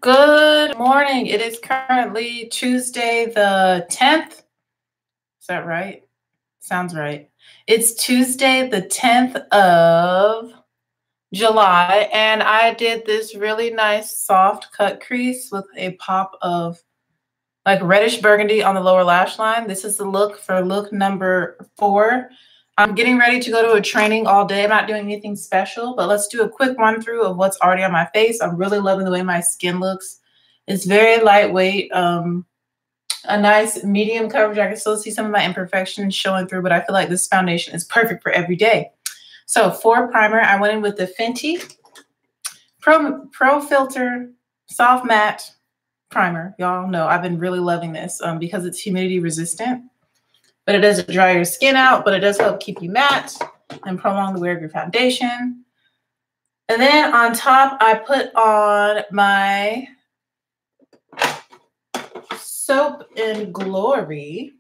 Good morning. It is currently Tuesday the 10th. Is that right? Sounds right. It's Tuesday the 10th of July, and I did this really nice soft cut crease with a pop of like reddish burgundy on the lower lash line. This is the look for look number 4. I'm getting ready to go to a training all day. I'm not doing anything special, but let's do a quick run through of what's already on my face. I'm really loving the way my skin looks. It's very lightweight, a nice medium coverage. I can still see some of my imperfections showing through, but I feel like this foundation is perfect for every day. So for primer, I went in with the Fenty Pro Filter Soft Matte Primer. Y'all know I've been really loving this because it's humidity resistant, but it doesn't dry your skin out, but it does help keep you matte and prolong the wear of your foundation. And then on top, I put on my Soap and Glory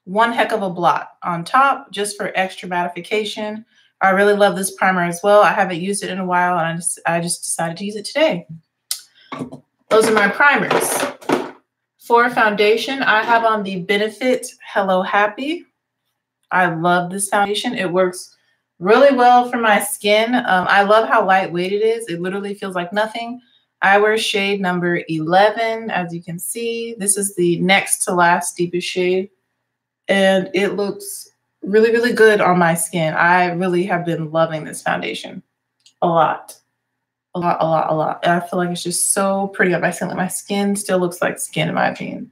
One Heck of a Blot on top, just for extra mattification. I really love this primer as well. I haven't used it in a while, and I just decided to use it today. Those are my primers. For foundation, I have on the Benefit Hello Happy. I love this foundation. It works really well for my skin. I love how lightweight it is. It literally feels like nothing. I wear shade number 11, as you can see. This is the next to last deepest shade, and it looks really, really good on my skin. I really have been loving this foundation a lot. A lot. And I feel like it's just so pretty on my skin. Like my skin still looks like skin in my opinion.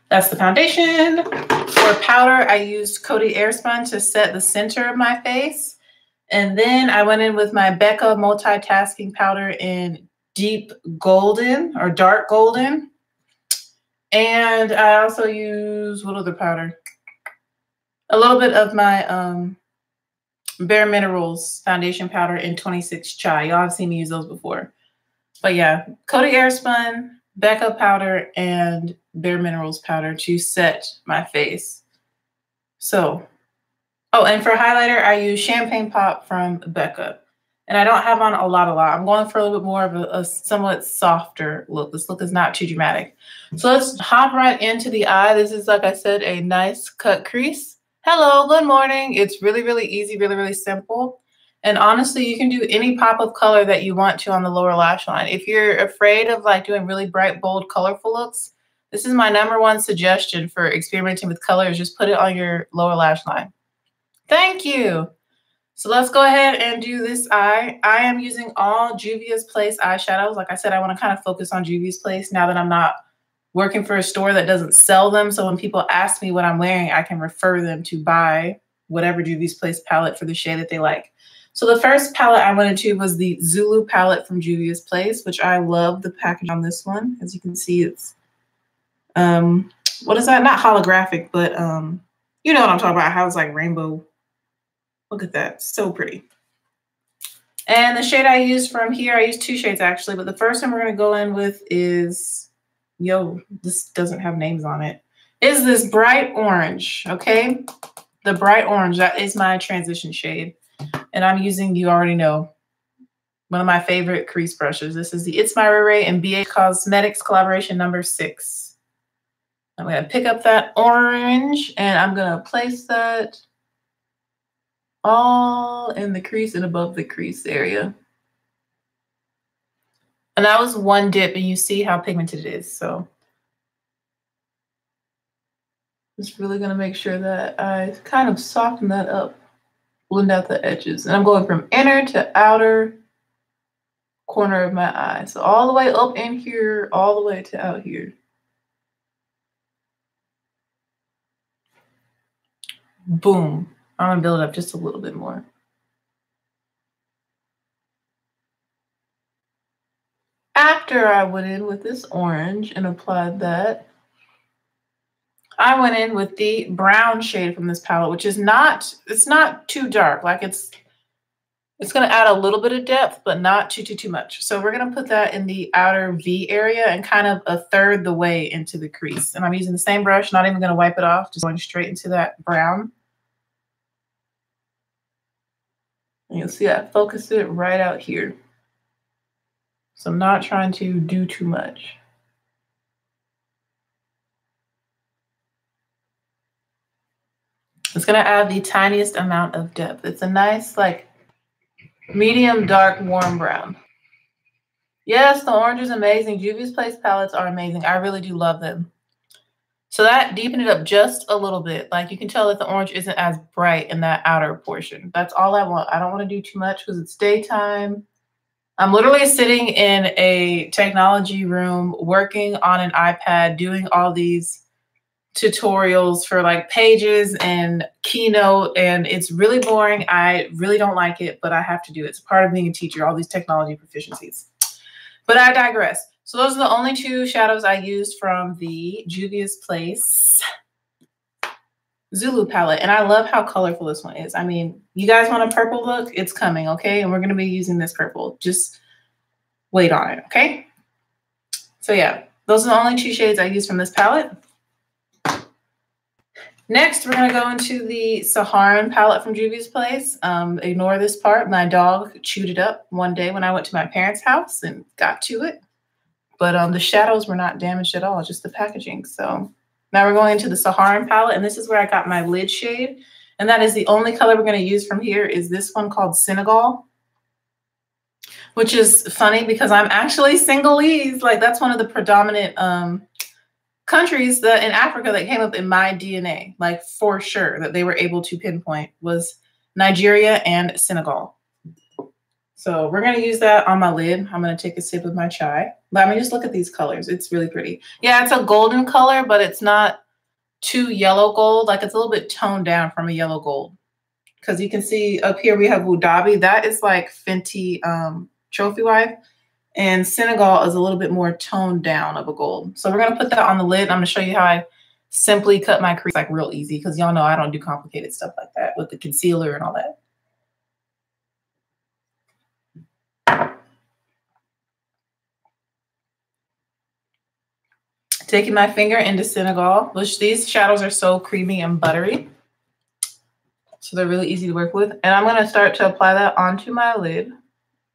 That's the foundation. For powder, I used Coty Airspun to set the center of my face. And then I went in with my Becca multitasking powder in deep golden or dark golden. And I also use, what other powder? A little bit of my Bare Minerals foundation powder in 26 Chai. Y'all have seen me use those before. But yeah, Coty Airspun, Becca powder, and Bare Minerals powder to set my face. So, oh, and for highlighter, I use Champagne Pop from Becca. And I don't have on a lot. I'm going for a little bit more of a somewhat softer look. This look is not too dramatic. So let's hop right into the eye. This is, like I said, a nice cut crease. Hello, good morning. It's really, really easy, really, really simple. And honestly, you can do any pop of color that you want to on the lower lash line. If you're afraid of like doing really bright, bold, colorful looks, this is my #1 suggestion for experimenting with colors. Just put it on your lower lash line. Thank you. So let's go ahead and do this eye. I am using all Juvia's Place eyeshadows. Like I said, I want to kind of focus on Juvia's Place now that I'm not working for a store that doesn't sell them. So when people ask me what I'm wearing, I can refer them to buy whatever Juvia's Place palette for the shade that they like. So the first palette I went into was the Zulu palette from Juvia's Place, which I love the package on this one. As you can see, it's, what is that? Not holographic, but you know what I'm talking about, how it's like rainbow. Look at that, so pretty. And the shade I used from here, I used 2 shades actually, but the first one we're gonna go in with is, this doesn't have names on it, is this bright orange, okay? The bright orange, that is my transition shade. And I'm using, you already know, one of my favorite crease brushes. This is the It's My Ray and BH Cosmetics collaboration number 6. I'm gonna pick up that orange and I'm gonna place that all in the crease and above the crease area. And that was one dip, and you see how pigmented it is. So just really gonna make sure that I kind of soften that up, blend out the edges. And I'm going from inner to outer corner of my eye. So all the way up in here, all the way to out here. Boom. I'm gonna build it up just a little bit more. After I went in with this orange and applied that, I went in with the brown shade from this palette, which is not, it's not too dark. Like it's gonna add a little bit of depth, but not too much. So we're gonna put that in the outer V area and kind of a third the way into the crease. And I'm using the same brush, not even gonna wipe it off, just going straight into that brown. And you'll see I focus it right out here. So I'm not trying to do too much. It's going to add the tiniest amount of depth. It's a nice, like, medium, dark, warm brown. Yes, the orange is amazing. Juvia's Place palettes are amazing. I really do love them. So that deepened it up just a little bit. Like, you can tell that the orange isn't as bright in that outer portion. That's all I want. I don't want to do too much because it's daytime. I'm literally sitting in a technology room working on an iPad, doing all these tutorials for like Pages and Keynote, and it's really boring. I really don't like it, but I have to do it. It's part of being a teacher, all these technology proficiencies. But I digress. So those are the only two shadows I used from the Juvia's Place Zulu palette. And I love how colorful this one is. I mean, you guys want a purple look? It's coming, okay? And we're going to be using this purple. Just wait on it, okay? So yeah, those are the only two shades I used from this palette. Next, we're going to go into the Saharan palette from Juvia's Place. Ignore this part. My dog chewed it up one day when I went to my parents' house and got to it. But the shadows were not damaged at all, just the packaging. So now we're going into the Saharan palette, and this is where I got my lid shade. And that is the only color we're going to use from here is this one called Senegal, which is funny because I'm actually Senegalese. Like, that's one of the predominant countries that in Africa that came up in my DNA, like for sure, that they were able to pinpoint was Nigeria and Senegal. So we're going to use that on my lid. I'm going to take a sip of my chai. Let me just look at these colors. It's really pretty. Yeah, it's a golden color, but it's not too yellow gold. Like, it's a little bit toned down from a yellow gold. Because you can see up here we have Wudabi. That is like Fenty Trophy Wife. And Senegal is a little bit more toned down of a gold. So we're going to put that on the lid. I'm going to show you how I simply cut my crease, like real easy, because y'all know I don't do complicated stuff like that with the concealer and all that. Taking my finger into Senegal, which these shadows are so creamy and buttery. So they're really easy to work with. And I'm going to start to apply that onto my lid.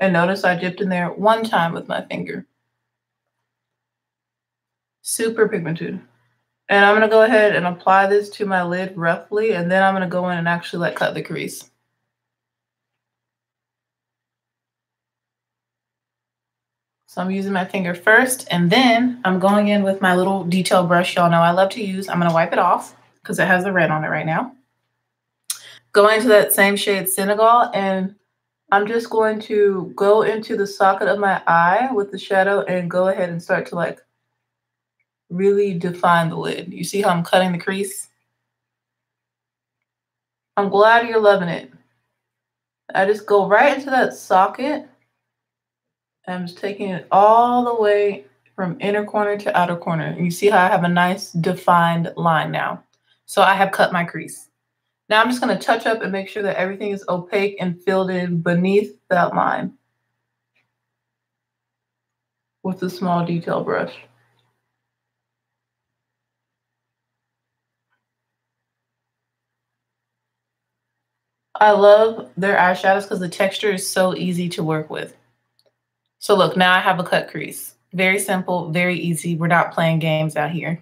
And notice I dipped in there one time with my finger. Super pigmented. And I'm going to go ahead and apply this to my lid roughly. And then I'm going to go in and actually like cut the crease. So I'm using my finger first, and then I'm going in with my little detail brush y'all know I love to use. I'm going to wipe it off because it has the red on it right now. Going into that same shade Senegal, and I'm just going to go into the socket of my eye with the shadow and go ahead and start to like really define the lid. You see how I'm cutting the crease? I'm glad you're loving it. I just go right into that socket. I'm just taking it all the way from inner corner to outer corner. And you see how I have a nice defined line now. So I have cut my crease. Now I'm just going to touch up and make sure that everything is opaque and filled in beneath that line with a small detail brush. I love their eyeshadows because the texture is so easy to work with. So look, now I have a cut crease. Very simple, very easy. We're not playing games out here.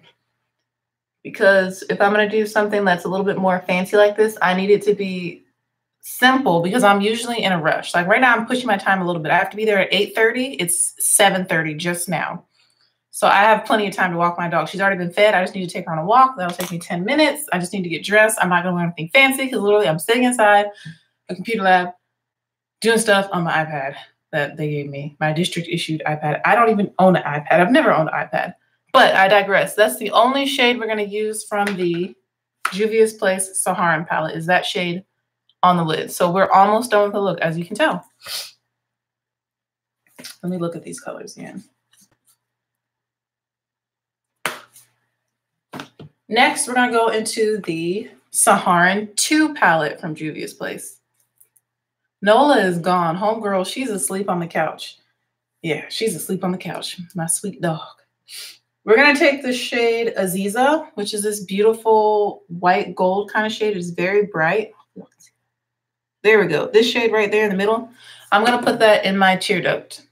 Because if I'm going to do something that's a little bit more fancy like this, I need it to be simple because I'm usually in a rush. Like right now, I'm pushing my time a little bit. I have to be there at 8:30. It's 7:30 just now. So I have plenty of time to walk my dog. She's already been fed. I just need to take her on a walk. That'll take me 10 minutes. I just need to get dressed. I'm not going to wear anything fancy because literally I'm sitting inside a computer lab doing stuff on my iPad that they gave me, my district issued iPad. I don't even own an iPad. I've never owned an iPad, but I digress. That's the only shade we're going to use from the Juvia's Place Saharan palette is that shade on the lid. So we're almost done with the look, as you can tell. Let me look at these colors again. Next, we're going to go into the Saharan 2 palette from Juvia's Place. Nola is gone. Homegirl, she's asleep on the couch. Yeah, she's asleep on the couch. My sweet dog. We're going to take the shade Aziza, which is this beautiful white gold kind of shade. It's very bright. There we go. This shade right there in the middle. I'm going to put that in my tear duct.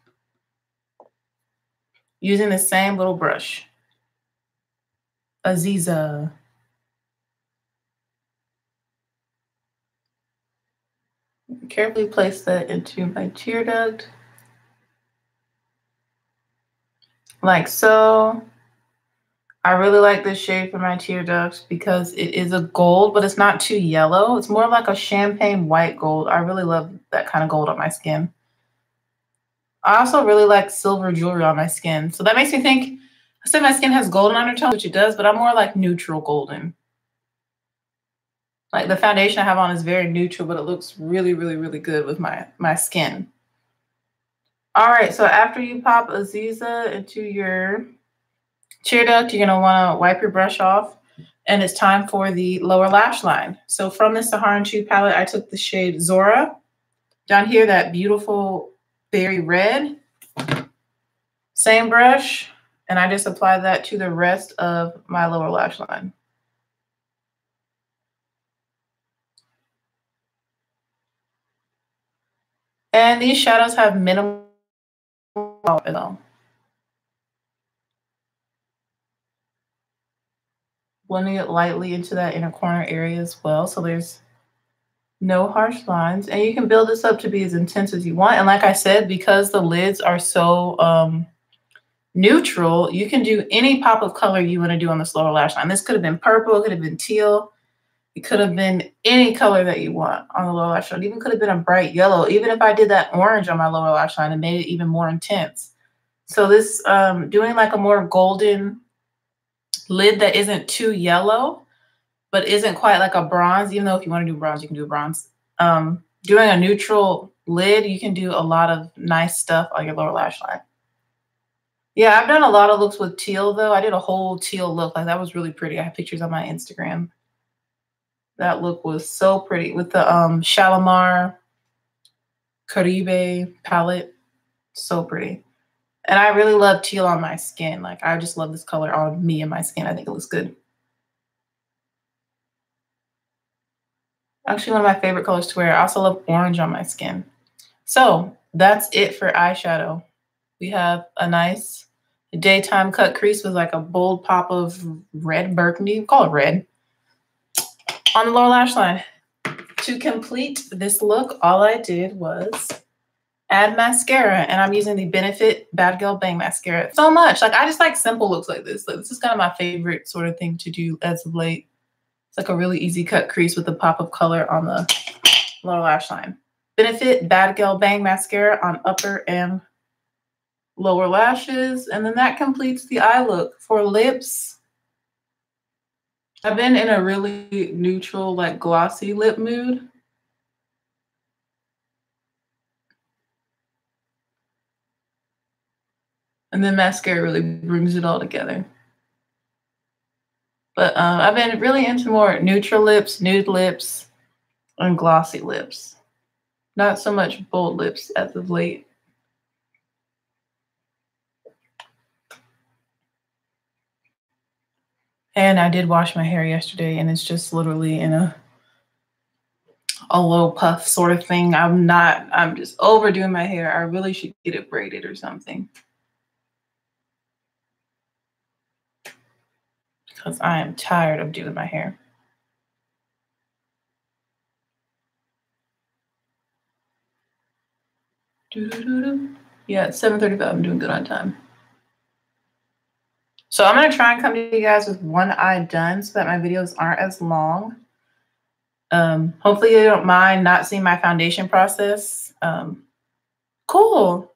using the same little brush. Aziza. Carefully place that into my tear duct. Like so. I really like this shade for my tear ducts because it is a gold, but it's not too yellow. It's more like a champagne white gold. I really love that kind of gold on my skin. I also really like silver jewelry on my skin. So that makes me think, I said my skin has golden undertones, which it does, but I'm more like neutral golden. Like the foundation I have on is very neutral, but it looks really, really, really good with my skin. All right, so after you pop Aziza into your tear duct, you're gonna wanna wipe your brush off, and it's time for the lower lash line. So from the Saharan 2 palette, I took the shade Zora. Down here, that beautiful berry red. Same brush, and I just applied that to the rest of my lower lash line. And these shadows have minimal at all. Blending it lightly into that inner corner area as well, so there's no harsh lines. And you can build this up to be as intense as you want. And like I said, because the lids are so neutral, you can do any pop of color you want to do on this lower lash line. This could have been purple, it could have been teal, it could have been any color that you want on the lower lash line. It even could have been a bright yellow. Even if I did that orange on my lower lash line, it made it even more intense. So this doing like a more golden lid that isn't too yellow, but isn't quite like a bronze, even though if you want to do bronze, you can do a bronze. Doing a neutral lid, you can do a lot of nice stuff on your lower lash line. Yeah, I've done a lot of looks with teal though. I did a whole teal look. Like that was really pretty. I have pictures on my Instagram. That look was so pretty with the Shalimar Caribe palette. So pretty. And I really love teal on my skin. Like I just love this color on me and my skin. I think it looks good. Actually, one of my favorite colors to wear. I also love orange on my skin. So that's it for eyeshadow. We have a nice daytime cut crease with like a bold pop of red burgundy. Call it red. On the lower lash line. To complete this look, all I did was add mascara, and I'm using the Benefit Bad Girl Bang Mascara so much. Like I just like simple looks like this. Like this is kind of my favorite sort of thing to do as of late. It's like a really easy cut crease with a pop of color on the lower lash line. Benefit Bad Girl Bang Mascara on upper and lower lashes, and then that completes the eye look. For lips, I've been in a really neutral, like glossy lip mood. And then mascara really brings it all together. But I've been really into more neutral lips, nude lips, and glossy lips. Not so much bold lips as of late. And I did wash my hair yesterday, and it's just literally in a low puff sort of thing. I'm just overdoing my hair. I really should get it braided or something. Because I am tired of doing my hair. Yeah, it's 7:35. I'm doing good on time. So I'm going to try and come to you guys with one eye done so that my videos aren't as long. Hopefully you don't mind not seeing my foundation process. Cool.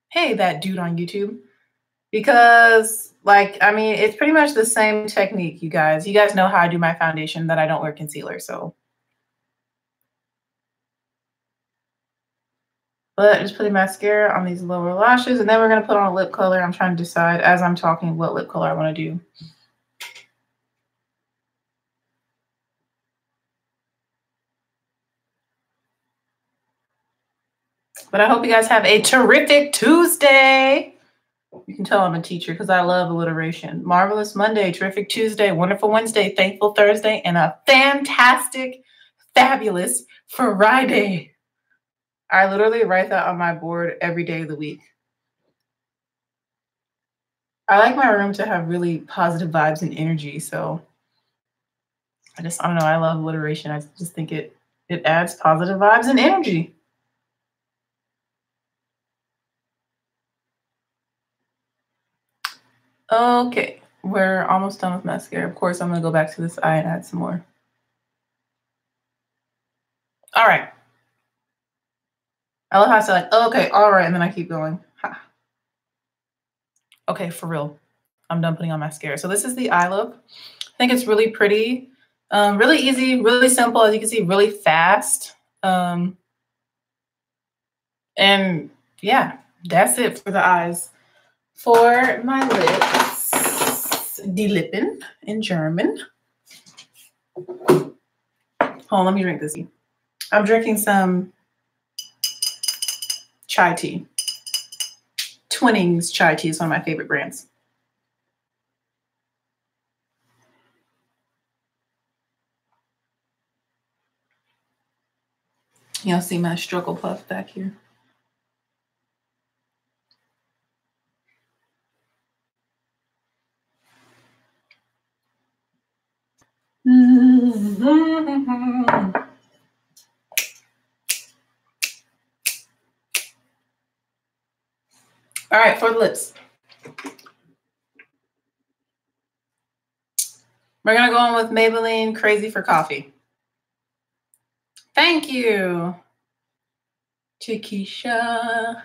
Hey, that dude on YouTube. Because, like, I mean, it's pretty much the same technique, you guys. You guys know how I do my foundation, that I don't wear concealer, so. But just putting mascara on these lower lashes, and then we're going to put on a lip color. I'm trying to decide, as I'm talking, what lip color I want to do. But I hope you guys have a terrific Tuesday. You can tell I'm a teacher because I love alliteration. Marvelous Monday, terrific Tuesday, wonderful Wednesday, thankful Thursday, and a fantastic, fabulous Friday. I literally write that on my board every day of the week. I like my room to have really positive vibes and energy. So I don't know. I love alliteration. I just think it adds positive vibes and energy. Okay, we're almost done with mascara. Of course, I'm gonna go back to this eye and add some more. All right. I love how I say like, oh, okay, all right, and then I keep going. Ha. Okay, for real. I'm done putting on mascara. So this is the eye look. I think it's really pretty, really easy, really simple. As you can see, really fast. And yeah, that's it for the eyes. For my lips, die Lippen in German. Hold on, let me drink this. I'm drinking some chai tea. Twinings chai tea is one of my favorite brands. You'll see my struggle puff back here. All right, for the lips. We're gonna go on with Maybelline Crazy for Coffee. Thank you, Chiquisha.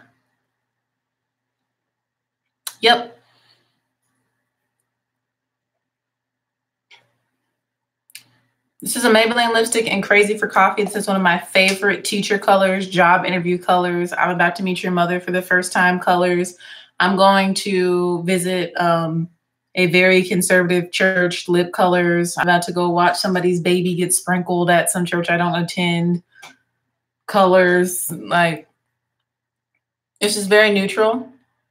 Yep. This is a Maybelline lipstick in Crazy for Coffee. This is one of my favorite teacher colors, job interview colors. I'm about to meet your mother for the first time colors. I'm going to visit a very conservative church lip colors. I'm about to go watch somebody's baby get sprinkled at some church I don't attend colors. Like, it's just very neutral.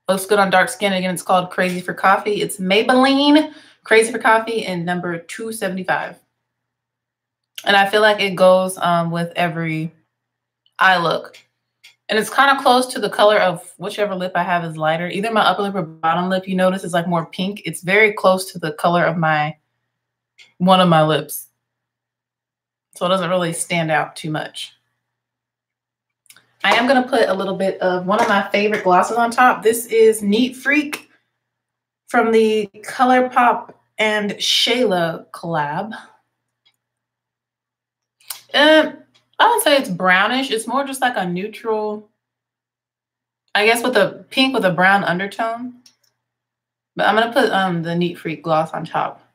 Looks good on dark skin. Again, it's called Crazy for Coffee. It's Maybelline Crazy for Coffee in number 275. And I feel like it goes with every eye look. And it's kind of close to the color of whichever lip I have is lighter. Either my upper lip or bottom lip, you notice, is like more pink. It's very close to the color of one of my lips. So it doesn't really stand out too much. I am going to put a little bit of one of my favorite glosses on top. This is Neat Freak from the ColourPop and Shayla collab. I would say it's brownish. It's more just like a neutral, I guess, with a pink with a brown undertone. But I'm going to put the Neat Freak gloss on top.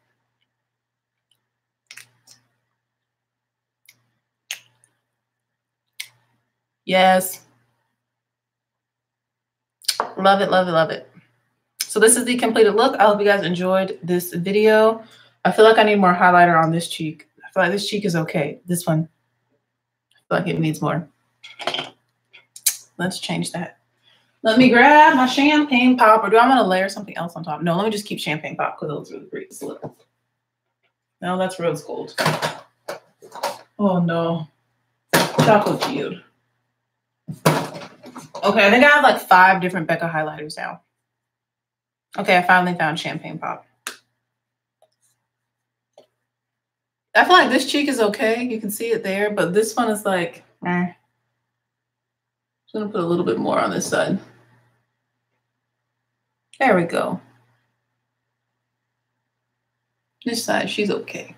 Yes. Love it, love it, love it. So this is the completed look. I hope you guys enjoyed this video. I feel like I need more highlighter on this cheek. I feel like this cheek is okay. This one, I feel like it needs more. Let's change that. Let me grab my champagne pop, or do I want to layer something else on top? No, let me just keep champagne pop because it looks really pretty. No, that's rose gold. Oh no, chocolate field. Okay, I think I have like 5 different Becca highlighters now. Okay, I finally found champagne pop. I feel like this cheek is okay. You can see it there, but this one is like, I'm just gonna put a little bit more on this side. There we go. This side, she's okay.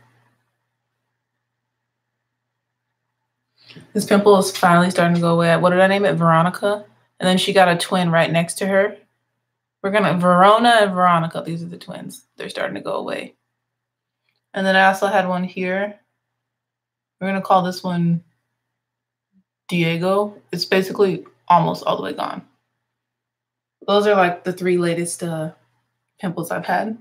This pimple is finally starting to go away. What did I name it? Veronica. And then she got a twin right next to her. We're gonna, Verona and Veronica, these are the twins. They're starting to go away. And then I also had one here. We're gonna call this one Diego. It's basically almost all the way gone. Those are like the 3 latest pimples I've had.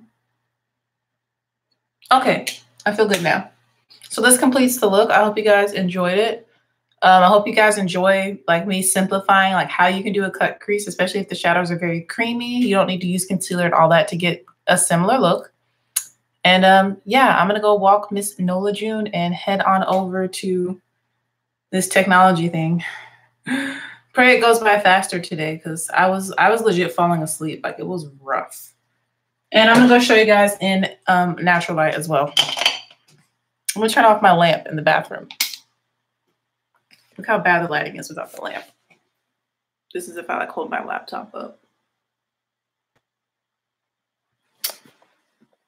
Okay, I feel good now. So this completes the look. I hope you guys enjoyed it. I hope you guys enjoy like me simplifying like how you can do a cut crease, especially if the shadows are very creamy. You don't need to use concealer and all that to get a similar look. And yeah, I'm gonna go walk Miss Nola June and head on over to this technology thing. Pray it goes by faster today because I was legit falling asleep. Like, it was rough. And I'm gonna go show you guys in natural light as well. I'm gonna turn off my lamp in the bathroom. Look how bad the lighting is without the lamp. This is if I like hold my laptop up.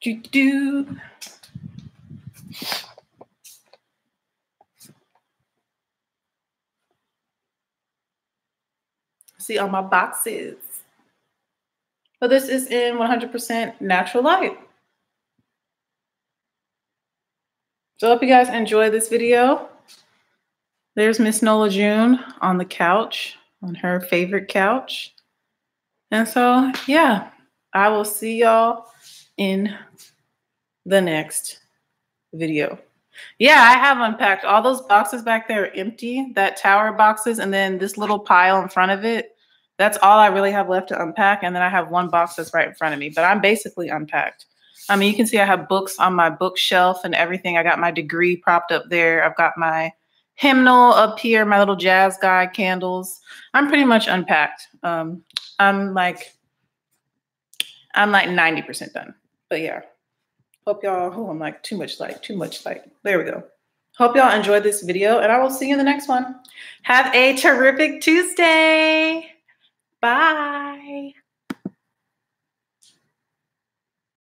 Do. See all my boxes. But this is in 100% natural light. So I hope you guys enjoy this video. There's Miss Nola June on the couch, on her favorite couch. And so, yeah, I will see y'all in the next video. Yeah, I have unpacked all those boxes back there are empty, that tower boxes, and then this little pile in front of it. That's all I really have left to unpack. And then I have one box that's right in front of me, but I'm basically unpacked. I mean, you can see I have books on my bookshelf and everything. I got my degree propped up there. I've got my hymnal up here, my little jazz guide candles. I'm pretty much unpacked. I'm like 90% done. But yeah, hope y'all, oh, I'm like too much light. There we go. Hope y'all enjoyed this video and I will see you in the next one. Have a terrific Tuesday. Bye.